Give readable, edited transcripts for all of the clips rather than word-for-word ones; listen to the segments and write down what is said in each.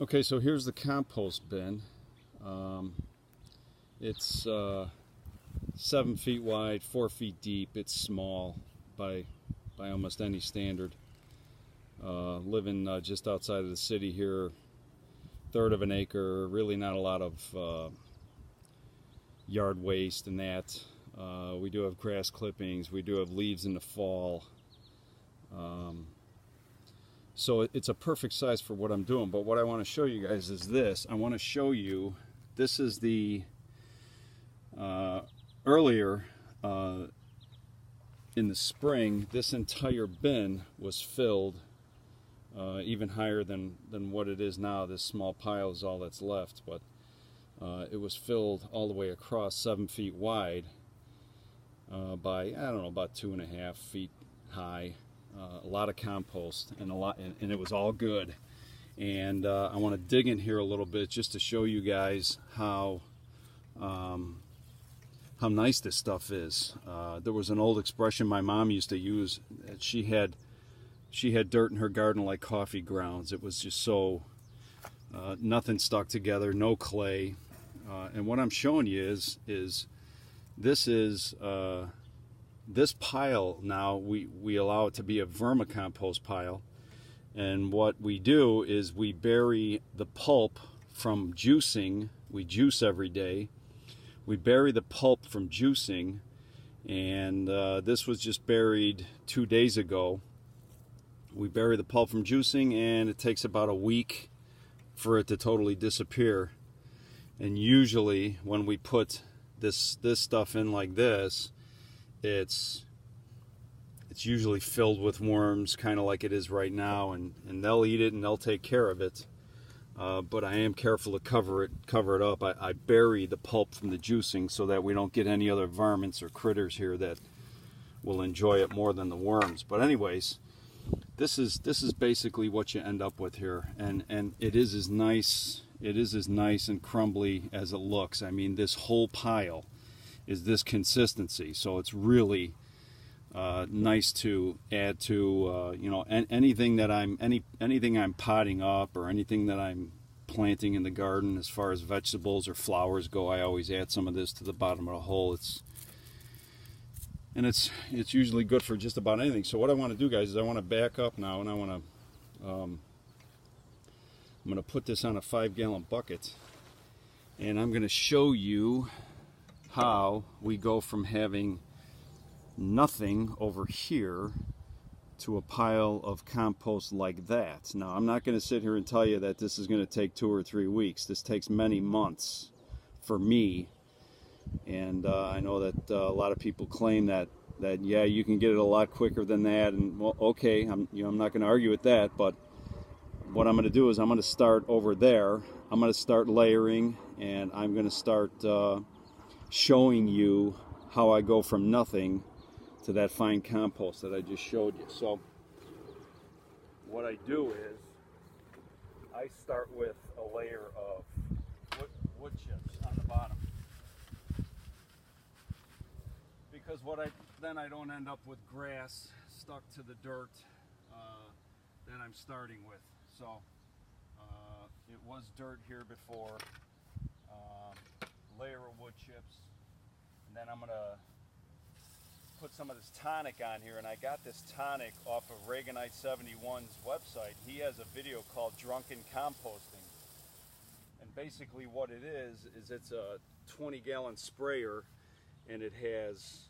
Okay, so here's the compost bin. It's 7 feet wide, 4 feet deep. It's small by almost any standard. Living just outside of the city here, third of an acre. Really not a lot of yard waste and that. We do have grass clippings. We do have leaves in the fall. So it's a perfect size for what I'm doing. But what I want to show you guys is this. I want to show you, this is the earlier in the spring, this entire bin was filled even higher than what it is now. This small pile is all that's left, but it was filled all the way across, 7 feet wide by, I don't know, about 2.5 feet high. A lot of compost and and it was all good. And I want to dig in here a little bit just to show you guys how nice this stuff is. There was an old expression my mom used to use. She had dirt in her garden like coffee grounds. It was just so nothing stuck together, no clay. And what I'm showing you is this pile now, we allow it to be a vermicompost pile. And what we do is we bury the pulp from juicing. We juice every day. We bury the pulp from juicing, and this was just buried 2 days ago. We bury the pulp from juicing, and it takes about a week for it to totally disappear. And usually when we put this stuff in like this, it's usually filled with worms, kind of like it is right now, and they'll eat it and they'll take care of it. But I am careful to cover it up. I bury the pulp from the juicing so that we don't get any other varmints or critters here that will enjoy it more than the worms. But anyways, this is basically what you end up with here, and it is as nice and crumbly as it looks. I mean, this whole pile is this consistency, so it's really nice to add to you know, anything I'm potting up or anything that I'm planting in the garden as far as vegetables or flowers go. I always add some of this to the bottom of the hole. It's usually good for just about anything. So what I want to do, guys, is I want to back up now, and I want to I'm going to put this on a 5-gallon bucket, and I'm going to show you how we go from having nothing over here to a pile of compost like that. Now, I'm not going to sit here and tell you that this is going to take 2 or 3 weeks. This takes many months for me, and I know that a lot of people claim that yeah, you can get it a lot quicker than that, and well, okay, I'm not going to argue with that, but what I'm going to do is I'm going to start over there. I'm going to start layering, and I'm going to start showing you how I go from nothing to that fine compost that I just showed you. So what I do is I start with a layer of wood chips on the bottom, because then I don't end up with grass stuck to the dirt that I'm starting with. So it was dirt here before, layer of wood chips, and then I'm gonna put some of this tonic on here. And I got this tonic off of Reaganite 71's website. He has a video called Drunken Composting, and basically what it is it's a 20-gallon sprayer, and it has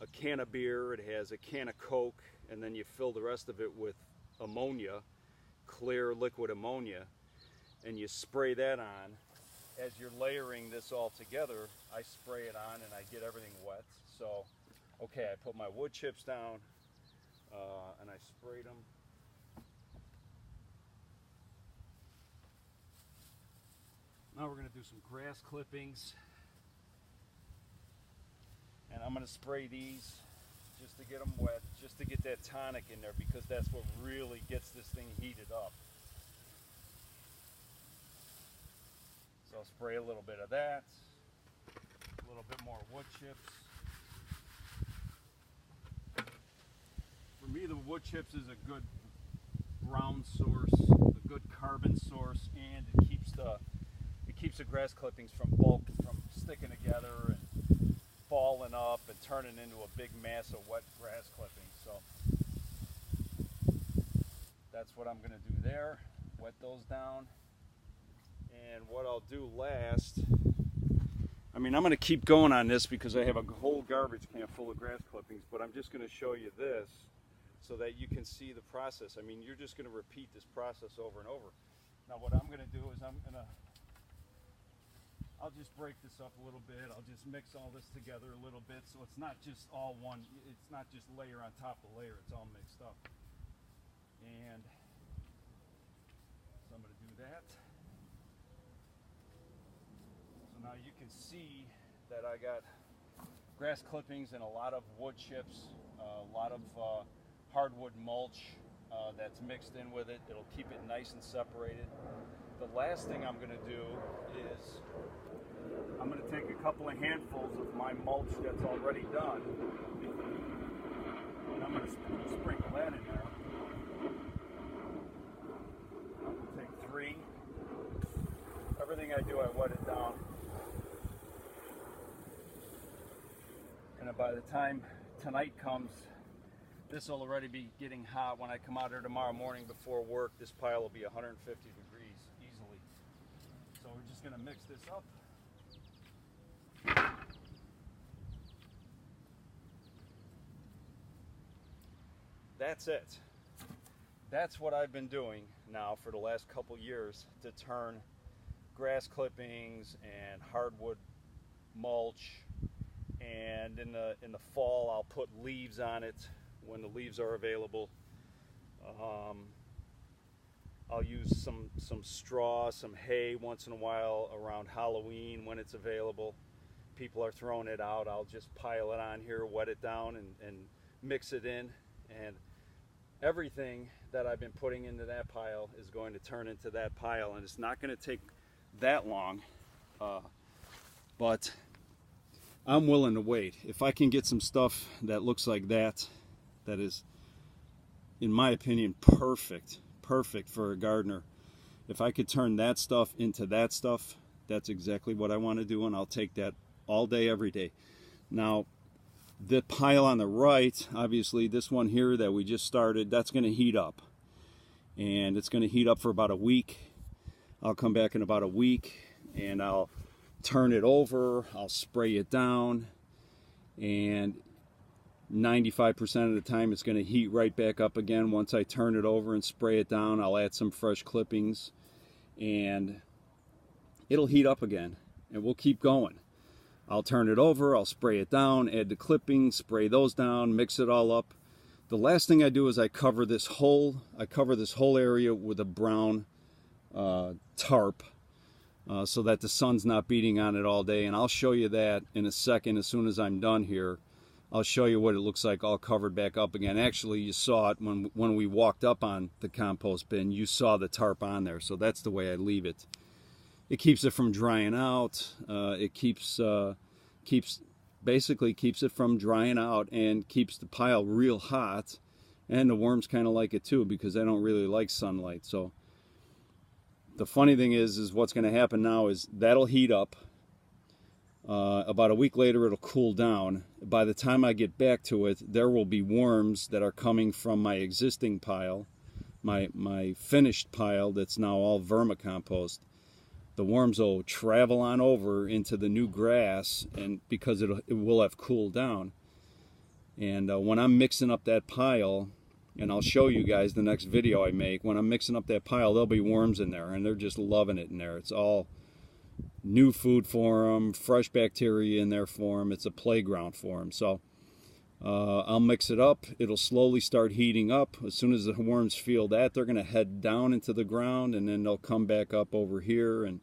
a can of beer, it has a can of Coke, and then you fill the rest of it with ammonia, clear liquid ammonia, and you spray that on. As you're layering this all together, I spray it on and I get everything wet. So okay, I put my wood chips down and I sprayed them. Now we're going to do some grass clippings, and I'm going to spray these just to get them wet, just to get that tonic in there, because that's what really gets this thing heated up. So I'll spray a little bit of that, a little bit more wood chips. For me, the wood chips is a good ground source, a good carb carbon source, and it keeps the grass clippings from sticking together and falling up and turning into a big mass of wet grass clippings. So that's what I'm going to do there. Wet those down. And what I'll do last, I mean, I'm going to keep going on this because I have a whole garbage can full of grass clippings, but I'm just going to show you this so that you can see the process. I mean, you're just going to repeat this process over and over. Now what I'm going to do is I'll just break this up a little bit. I'll just mix all this together a little bit so it's not just all one, it's not just layer on top of layer, it's all mixed up. And so I'm going to do that. So now you can see that I got grass clippings and a lot of wood chips, a lot of hardwood mulch that's mixed in with it. It'll keep it nice and separated. The last thing I'm going to do is I'm going to take a couple of handfuls of my mulch that's already done, and I'm going to sprinkle that in there. I'm going to take 3. Everything I do, I wet it down. And by the time tonight comes, this will already be getting hot. When I come out here tomorrow morning before work, this pile will be 150 degrees easily. So we're just going to mix this up. That's it. That's what I've been doing now for the last couple years to turn grass clippings and hardwood mulch, and in the fall I'll put leaves on it when the leaves are available. I'll use some straw, some hay once in a while around Halloween when it's available. People are throwing it out, I'll just pile it on here, wet it down, and mix it in. And everything that I've been putting into that pile is going to turn into that pile, and it's not going to take that long, but I'm willing to wait. If I can get some stuff that looks like that, that is, in my opinion, perfect for a gardener. If I could turn that stuff into that stuff, that's exactly what I want to do, and I'll take that all day, every day. Now, the pile on the right, obviously this one here that we just started, that's going to heat up. And it's going to heat up for about a week. I'll come back in about a week and I'll turn it over, I'll spray it down, and 95% of the time it's going to heat right back up again. Once I turn it over and spray it down, I'll add some fresh clippings and it'll heat up again, and we'll keep going. I'll turn it over, I'll spray it down, add the clippings, spray those down, mix it all up. The last thing I do is I cover this whole area with a brown tarp so that the sun's not beating on it all day, and I'll show you that in a second. As soon as I'm done here, I'll show you what it looks like all covered back up again. Actually, you saw it when we walked up on the compost bin. You saw the tarp on there, so that's the way I leave it. It keeps it from drying out. It basically keeps it from drying out and keeps the pile real hot. And the worms kind of like it too, because they don't really like sunlight. So the funny thing is what's going to happen now is that'll heat up. About a week later, it'll cool down. By the time I get back to it, there will be worms that are coming from my existing pile, my finished pile that's now all vermicompost. The worms will travel on over into the new grass, and because it will have cooled down. And when I'm mixing up that pile, and I'll show you guys the next video I make, when I'm mixing up that pile, there'll be worms in there, and they're just loving it in there. It's all new food for them, fresh bacteria in there for them. It's a playground for them. So I'll mix it up. It'll slowly start heating up. As soon as the worms feel that, they're going to head down into the ground, and then they'll come back up over here, and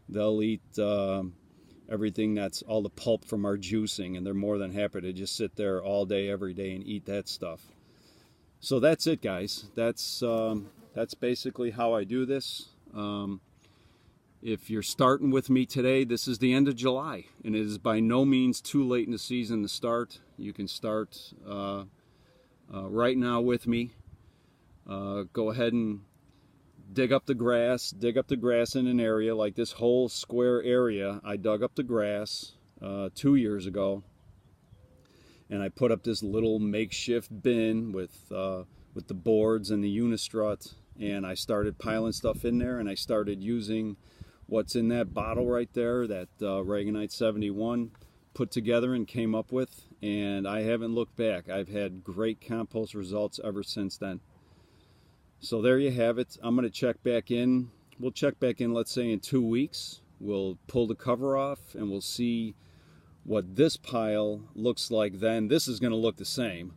they'll eat everything that's all the pulp from our juicing, and they're more than happy to just sit there all day, every day, and eat that stuff. So that's it, guys. That's basically how I do this. If you're starting with me today, this is the end of July, and it is by no means too late in the season to start. You can start right now with me. Go ahead and dig up the grass in an area like this whole square area. I dug up the grass 2 years ago, and I put up this little makeshift bin with the boards and the unistrut, and I started piling stuff in there, and I started using what's in that bottle right there, that Reaganite 71 put together and came up with, and I haven't looked back. I've had great compost results ever since then. So there you have it. I'm going to check back in. We'll check back in, let's say, in 2 weeks. We'll pull the cover off and we'll see what this pile looks like then. This is going to look the same.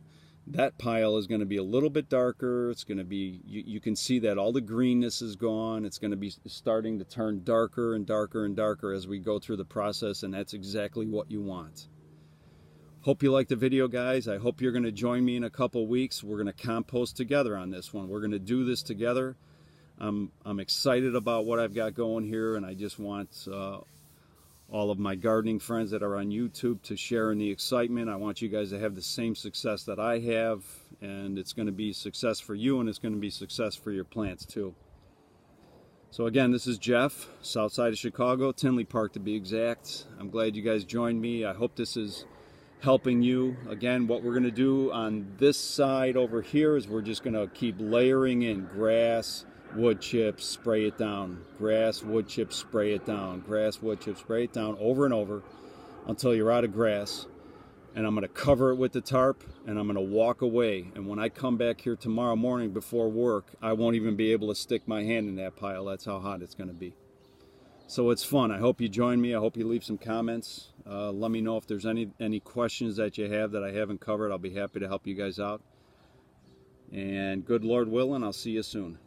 That pile is going to be a little bit darker. It's going to be, you can see that all the greenness is gone. It's going to be starting to turn darker and darker and darker as we go through the process, and that's exactly what you want. Hope you liked the video, guys. I hope you're going to join me in a couple weeks. We're going to compost together on this one. We're going to do this together. I'm excited about what I've got going here, and I just want all of my gardening friends that are on YouTube to share in the excitement. I want you guys to have the same success that I have, and it's going to be success for you, and it's going to be success for your plants too. So again, this is Jeff, south side of Chicago, Tinley Park to be exact. I'm glad you guys joined me. I hope this is helping you. Again, what we're going to do on this side over here is we're just going to keep layering in grass, wood chips, spray it down. Grass, wood chips, spray it down. Grass, wood chips, spray it down over and over until you're out of grass. And I'm going to cover it with the tarp, and I'm going to walk away. And when I come back here tomorrow morning before work, I won't even be able to stick my hand in that pile. That's how hot it's going to be. So it's fun. I hope you join me. I hope you leave some comments. Let me know if there's any questions that you have that I haven't covered. I'll be happy to help you guys out. And good Lord willing, I'll see you soon.